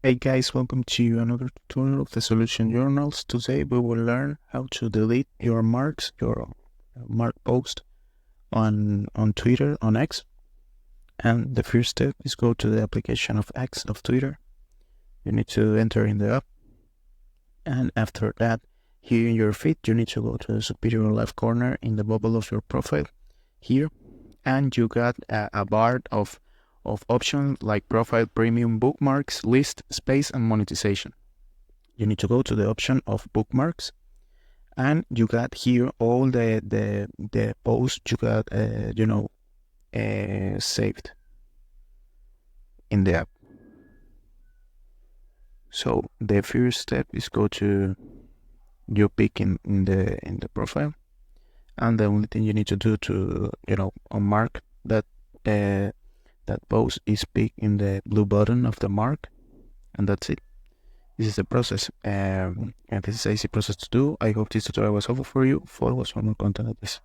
Hey guys, welcome to another tutorial of the solution journals. Today we will learn how to delete your marks, your mark post on Twitter, on X. And the first step is go to the application of X of Twitter. You need to enter in the app. And after that, here in your feed, you need to go to the superior left corner in the bubble of your profile here. And you got a bar of options like profile, premium, bookmarks, list, space, and monetization. You need to go to the option of bookmarks, and you got here all the posts you got saved in the app. So the first step is go to you pick in the profile, and the only thing you need to do to unmark that that post is pick in the blue button of the mark, and that's it. This is the process, and this is an easy process to do. I hope this tutorial was helpful for you. Follow us for more content like this.